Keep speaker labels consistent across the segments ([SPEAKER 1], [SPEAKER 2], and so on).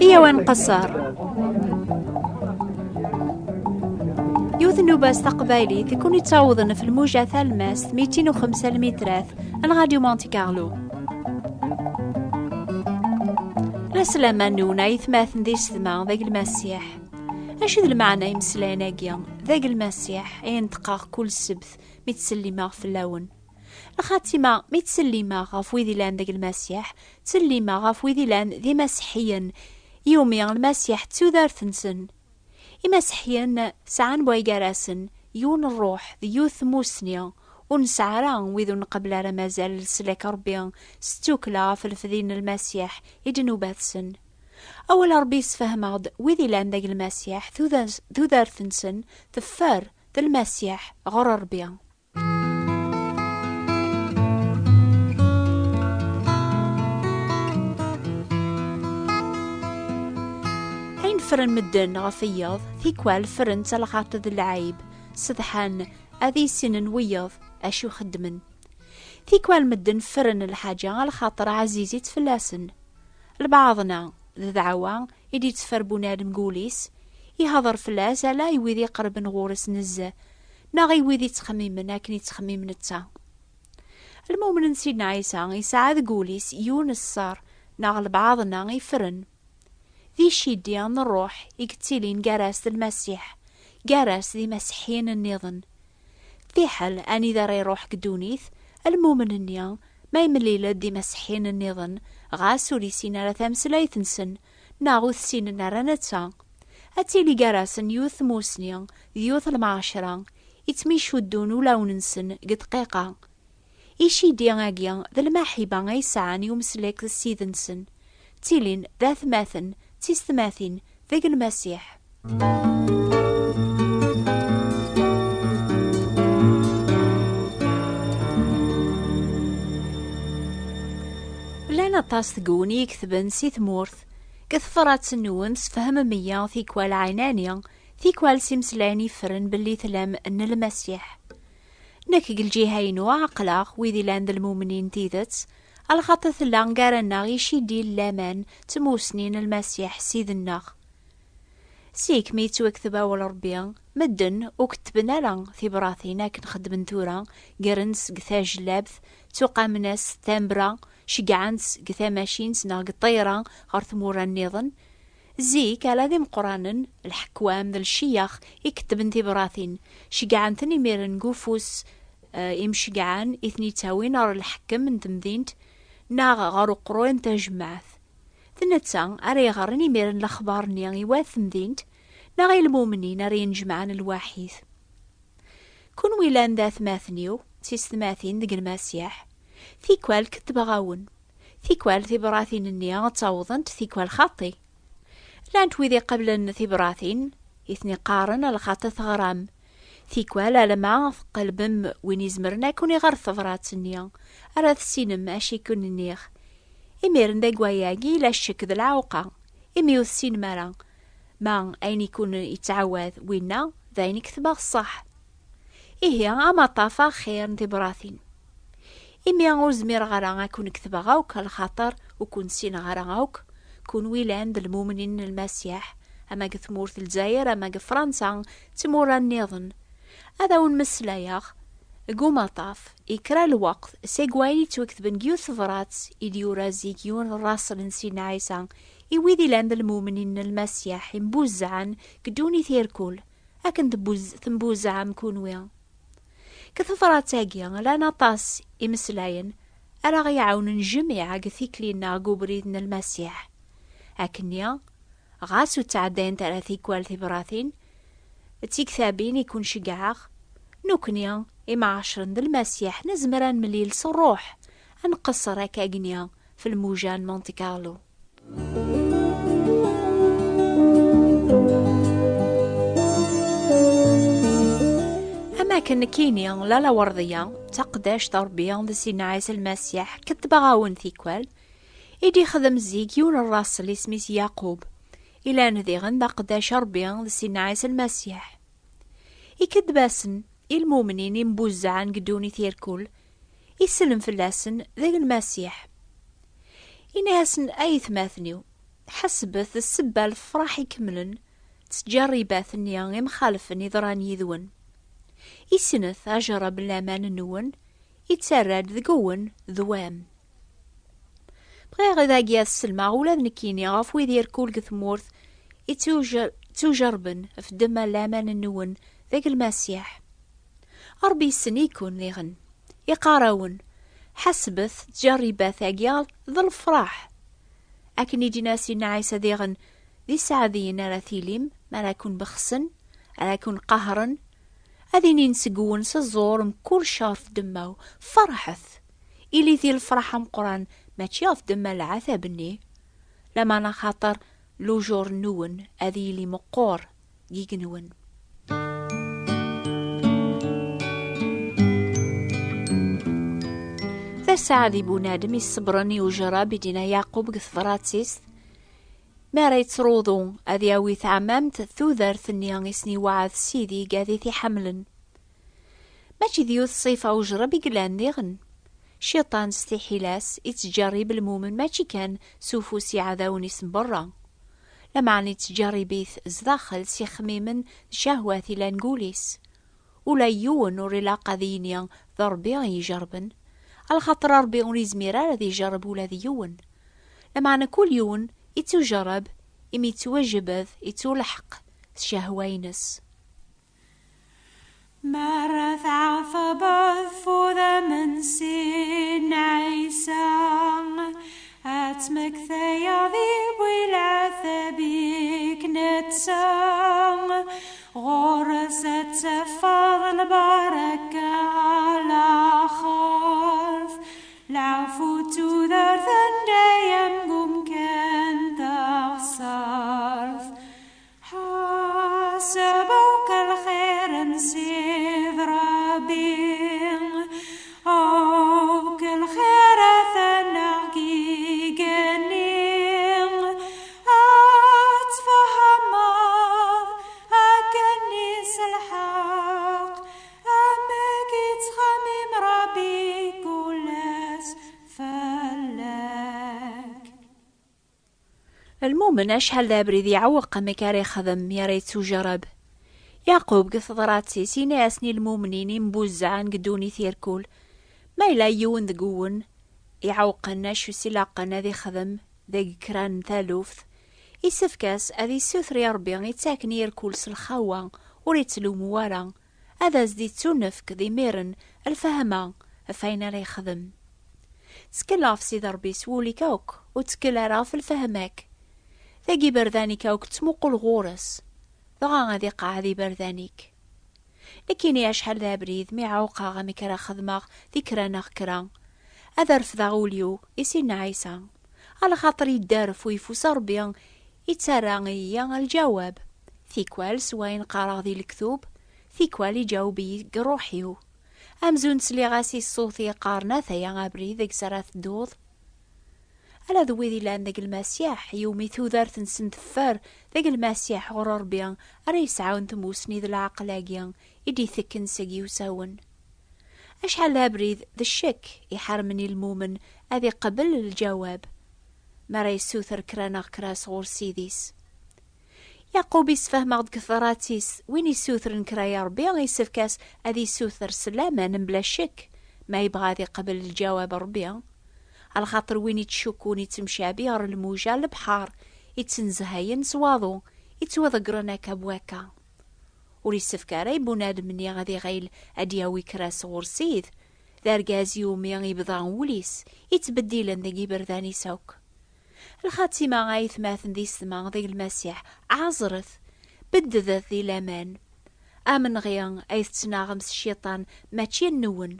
[SPEAKER 1] إيا وين قصر يوثنو باس تقبايلي تكون يتعوضن في الموجة ثالماس 205 المترات الراديو مونتي كارلو. السلامة نونا يثماثن دي سثما ذاك المسيح. أشد المعنى يمسلاناكيا ذاك المسيح ينتقى كل سبث متسلمة في اللون. الخاتمة متسلمة غاف ويدي لان ذاك المسيح تسلمة غاف ويدي لان ذي مسيحيا يومي المسيح تودار ثنسن إمسيحيا سعان بويقاراسن يون الروح ذيوث موسنيا ونسعران ويذون قبل رمازال السلاك ربيان ستوكلا في الفذين المسيح يجنوباتسن. أول ربي سفهماد ويذي لان ذاك المسيح ذو ذارثنسن ثفار ذا المسيح غر ربيان. هين فرن مدن غفيض ثيكوال فرن تلغات ذي العيب سدحان أذي سنن ويض أشو خدمن ثيكوال مدن فرن الحاجة على خاطر عزيزي تفلاسن. البعضنا ذي دعوة يدي تفر بنادم قوليس يهضر فلاس لا يويذي قرب نغورس نزه ناغي يويذي تخميمن أكن يتخميمن التا. المؤمن سيدنا عيسى يساعد قوليس يونس صار ناغ البعضنا يفرن ذي شيديان الروح يقتلين قراس المسيح قراس ذي مسيحين النظن في حل أني ذا روح قدونيث المؤمن النيا ما يمليل ذي مسيحين النظن غاسو لي سينا لثامس لا يثنسن ناغوث سينا نارانتا أتيلي قراسن يوث موسنيا يوث المعاشرة يتميشو الدون ولاوننسن قدقيقة إيشي دياناقيا ذا المحيبا غيسعان يومسليك السيدنسن تيلين ذا ثماثن تيس ثماثين ذاك المسيح. لنا طاسقون يكتبن سي ثمورث كثفرات سنون سفهم ميا ثيكوال عينانيا ثيكوال سيمسلاني فرن باللي ثلام أن المسيح نك الجهينو عقلاق ويذي لاند المؤمنين تيذت على خاطر ثلان قارنا غيشي ديال لامان تموسنين المسيح سيدنا سيك ميت وكتبا والربيان مدن وكتبنا لان ثبراثينا كنخدمن ثورا قرنس قثاج لابث توقامناس ثامبرا شقعنس قثا ماشينس ناق الطيران غار ثمورا النظن زيك على ذي مقرانن الحكوام ذا الشيخ يكتبن ثبراثين شقعنتني ميرن قوفوس يمشقعان إثني تاوين أر الحكم من تمذينت ناغ غارو قروين تجمعث ثنتسان أري غارني ميرن الأخبار نياني واث مذينت ناغي المؤمنين أري ينجمعان الواحيث كون ويلان ذا ثماثنيو تيس ثماثين دق المسيح ثيكوال كتب غاون ثيكوال ثبراثين النيا تعوضنت ثيكوال خاطي لانت ويذي قبل ثبراثين إثني قارن الخاطة ثغرام ثيكوال لما قلبم وين يزمرنا كوني غير ثفرات سنيا أراث سينم أشي كون النيخ إميرن دا قواياقي لا الشك ذا العوقة إميوث سين مرا ما أين يكون يتعوذ وينا ذاين يكتبه الصح إيه أما طافا خير ثبراثين إمي أوزمير غرا كون كتبه غاوك الخاطر وكون سين غرا غاوك كون ويلان ذا المؤمنين المسيح أما قثمور الجزائر أما فرنسا تمورا النظن هذا ونمسلاياغ قوما طاف إكرا الوقت سيقواني توكتبن جيو ثفرات إديورا زيكيون الراسل نسينا عيسى إويذي لاند المؤمنين المسيح ينبوزعن قدوني ثيركول أكن ثنبوزعن كونويا كثفرات تاقيا لا نطاس إمسلاين أرى يعاون جميع قثيكلينا قوبريدنا المسيح أكنيا غاسو تعدين تراثي كوال ثبراثين تيكثابين يكون شقاغ نوكنيا إما عشرن ذا المسيح نزمران مليل صروح أنقصر كاقنيا في الموجان مونتي كارلو. أما كان كينيا لا ورضيا تقداش ضربيا ذا سينا عيسى المسيح كتبغاون ثيكوال إيدي خدم زيكيون الراس اللي سميس يعقوب إلى نذي غندا قداش ربيا ذا سينا عيسى المسيح يكدباسن المؤمنين ينبوزعن قدوني ثيركول يسلم فلاسن ذاك المسيح. إناسن أي ثماثنيو حسبت السبة الفرح يكملن تجربات نيا مخالفن يضران يذون. يسنث أجرب اللامان النون يتسرد ذقون ذوام. بغير إذا قياس السلمة ولا ذنكيني غاف ويدير كول قثمورث يتوجربن في دم اللامان النون ذاك المسيح. أربي السنيكون ذيغن يقاراون حسبث تجربات أقيال ذا الفرح. أكن يجي ناسي نعيسى ذيغن ذي سعدين على ثيليم ما راكون بخسن راكون قهرا أذين ينسقون سزور مكل شارف دماو فرحث إلي ذي الفرحة مقران ما تشاف دما العذابني لما أنا خاطر لوجور نون أذي لي مقور يجنون. ذا سعدي بنادم الصبراني وجرى بدينا يعقوب قثفراتيس ما ريت روضو أذياوي ثعمامت ثوذر ثنيان اسني وعاذ سيدي قاذي حملن ماشي ذيوث صيفة وجرى بقلان ديغن. شيطان استحيلاس يتجاري بالمومن ماشي كان سوفوسي عذاوني برا لما عني تجاري بيث زداخل سي خميمن شهواتي لانقوليس ولا يون ورلاقة ذينيا ضربيا يجربن على خاطر ربي ونزميرا ذي جرب ولا ذي يون لما عنا كل يون يتجرب إمي توجبذ يتولحق شهوينس.
[SPEAKER 2] مرث عفبث فوذا من سين عيسى أتمك ثياذيب والعثبيك نتسان غرزت فضل بركة على خرف العفو تذر ثنديم قم كان ذا صرف حسبوك الخير نسيذ ربين أو كل خير ثناقي قنين أتفهم أكنيس الحق أمك يتخمم ربي كلس فلك.
[SPEAKER 1] المؤمن أشحال دابري ذي عوق مكاري خذم يا ريت جرب. يعقوب قثضراتي سينا أسني المؤمنين مبوزعان قدوني ثيركول ما إلا يون ذقون يعوقنا شو سلاقنا ذي خذم ذي كران ثالوث يسفكاس أذي سوثري ربي يتاكني يركول سلخاوة وريتلو موارا هذا زدي تونفك ذي ميرن الفهمة فاين لي خذم تسكلا في سيد ربي سولي كوك وتسكلا راه في الفهمك ذاقي برداني كوك تموقو الغورس ضغا غادي قاعدي بردانيك لكيني أشحال ذا بريد مي عوقا غامي كرا خدماغ ذكرا نغكرا هذا رفضا غوليو يسينا عيسى على خاطر يدارف ويفوس ربيان يتسارغيا الجواب ثيكوال سواين قارغ ذي الكتوب ثيكوال يجاوبي قروحيو أمزون سلي غاسي الصوثي قارنا ثيا غابري ذيك سراث دوض على ذوي ذي لان ذاك المسيح يومي ثوذار تنسن ثفار ذاك المسيح غور ربيان أريس عاون تموسني ذا العقلاقيان يدي ثكن ساقي وساون أشحال لابريد ذا الشك يحرمني المؤمن أذي قبل الجواب ما ريسوثر كرانا كراس غور سيديس يعقوب يسفهم غد كثراتيس وين يسوثر نكرايا ربي غيسفكاس أذي سوثر سلاما بلا شك ما يبغى ذي قبل الجواب ربي على خاطر وين يتشكون يتمشى بيار الموجة البحار يتنزهين سواضو يتوذقرنا كبواكا وريسفكا راي بنادمني غادي غيل أدياوي كراس غورسيد ذارقاز يومي يبضان وليس يتبديلن ذي برداني سوك الخاتمة غايث ماثن ذي السما ذي المسيح عازرث بدذت ذي لامان آمن غيان أيث تناغمس الشيطان ماتشي النون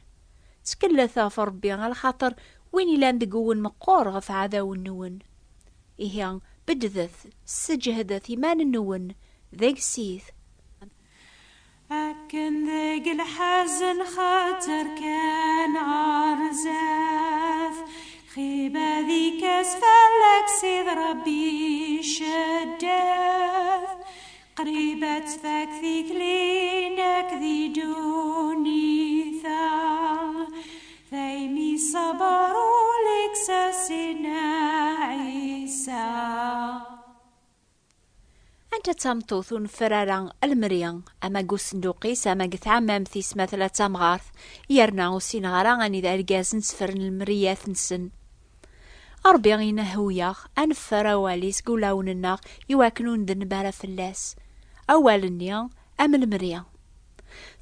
[SPEAKER 1] تكلثا فربي على خاطر وين يلان دقون مقور غف عذاو النون إيهان بدذث سجهد ثمان النون ذيك سيث
[SPEAKER 2] أكن ذيك الحزن خاطر كان عرزاث خيبة ذيك أسفلك سيد ربي شداث قريبة فاك ذيك لينك ذي دوني ثا ذي
[SPEAKER 1] أتا تامطوثون فرارا المريان أما قو صندوقيس أما قث عمامثيس مثلا تامغارث يرنا وسين غارا غاني ذا القازن سفرن المريات نسن أربي غينا هوياغ أنفر واليس قولاون الناغ يواكنون ذن بارا فلاس أولنيا أم المريان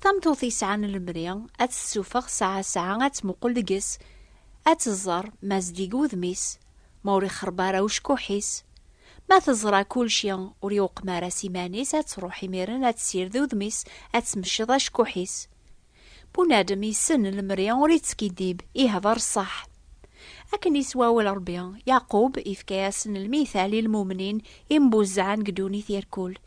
[SPEAKER 1] تامطوثيس عن المريان أتسوفغ ساعة أتمقل دقس أتزر مازديق وذميس موري خربارة وشكوحيس ما تزرع كل شيء وريوق مارا سيمانيس أتروحي ميرن أتسير ذو ذميس أتمشي شكوحيس بنادم يسن المريان وريتسكي ديب يهضر صح أكن يسوى والربيان يعقوب إفكاسن المثال المؤمنين ينبوزعن قدوني ثيركول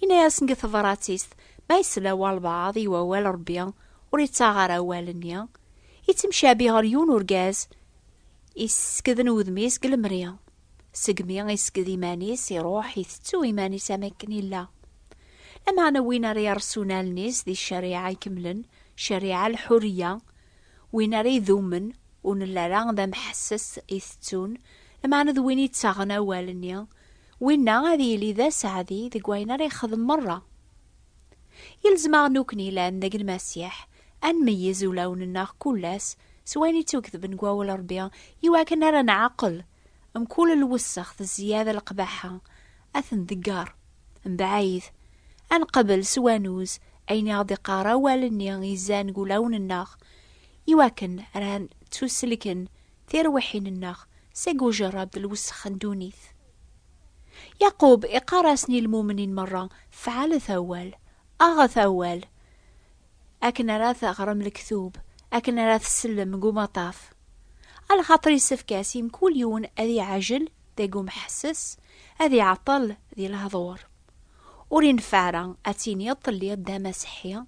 [SPEAKER 1] إنا ياسن قثفراتيس ما يسلاو البعض يوال ربيان وريتاغر أولنيا يتمشى بغريون ورقاز يسكذن وذميس قل مريان سقمي يسكذ إيمانيس يروح يثتو إيمانيس أماكن الله لما أنا وين ري رسونا الناس ذي الشريعة يكملن شريعة الحرية وين ري ذومن ونلالان ذا محسس يثتون لما أنا ذوين يتساغنا والنيا وينا هذه اللي ذا سعدي ذي قوينا ري خذ مرة يلزم نوكني لان ذاك المسيح أن ميزو لون الناخ كلاس سواني تكذب نقوى الأربيان يواكن رانا عقل كل الوسخ الزيادة القباحة أثن ذقار بعيد أن قبل سوانوز أين يغضي قارا والنيان يزان قولون الناخ يواكن ران تسلكن ثيروحين الناخ سيقو جرب الوسخ دونيث يعقوب إقارسني المؤمنين مرة فعل ثوال أغث أول أكن راث أغرم الكثوب أكن راث السلم قوم طاف على خاطر يسفكاسيم كل يوم أذي عجل ذي قوم حسس أذي عطل ذي الهضور ورين فعرا أتيني يطل يدا مسحية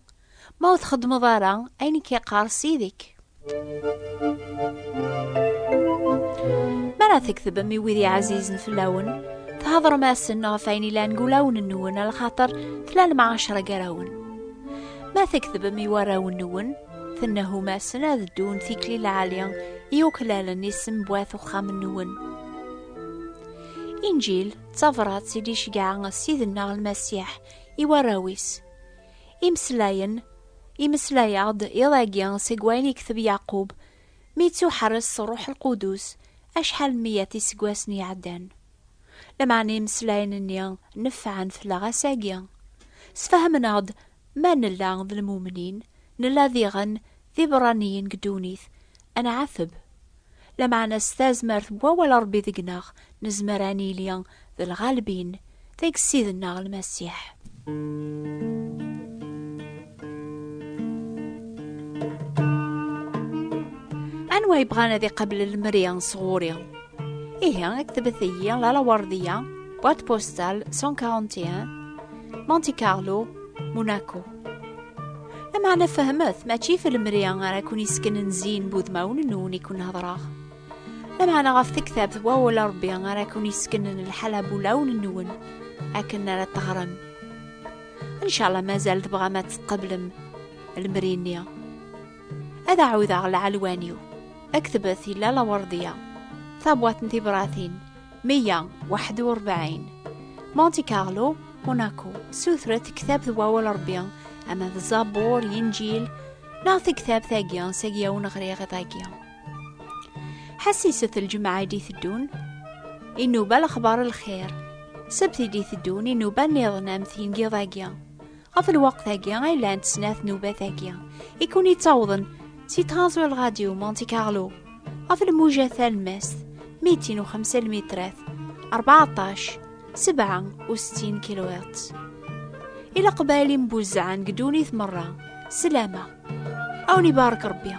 [SPEAKER 1] ما وتخد مضارا أين كي قارسي ذيك مرا تكذب أمي وذي عزيز في اللون تهضر ما سنة فايني لا نقولون النون على خاطر 13 قراون ما تكذب أمي وراون النون ثنه ما سنة الدون ثيكلي العالية يوكلال نسم بواثو خام النون إنجيل تصفرات سيدي شقاع سيدنا المسيح يوراويس يمسلايض يضاقيا سيقوين يكتب يعقوب ميتو حرس روح القدوس أشحال 100 سقواسني عدان لما نمسلاين النيا نفعا في لغاساقيا سفهمنا عض ما نلا ذي المؤمنين نلا ذيغن ذي برانيين قدونيث أنا عثب لما نستاز مرث ولا ربي ذقناغ نزمراني ليا ذي الغالبين ذيك سيدنا المسيح أنوا يبغانا ذي قبل المريان صغوري إيه اكتب ثيا لا وردية بوات بوستال 141 مونتي كارلو موناكو لما أنا فهمت ما تشي في المريان أنا كون يسكن نزين بوذماون نون يكون هضراغ لما أنا غاف تكتب ولا ربي أنا كون يسكن الحلب ولون النون أكن لا تغرم إن شاء الله ما زال تبغى ما تقبلم المرينيا هذا عوذ على علوانيو اكتب ثيلا لا وردية ثابوات نتي براثين 141 مونتي كارلو موناكو سوثرة كتاب ذواو الأربيان أما الزابور ينجيل نعطي كتاب ثاقيان ساقيا ونغريغ ثاقيان حسيسة الجمعة دي ثدون إنو بالأخبار الخير سبتي دي ثدون إنو بالنظام ثينجي ثاقيان في الوقت ثاقيان إلا أنت سناث نوبة ثاقيان يكون يتعوضن تيترانزو الراديو مونتي كارلو في الموجة ثالماس 205 المترات 14-67 كيلوهرتز إلى قبالي مبوزعان قدوني ثمرة سلامة أو نبارك ربي.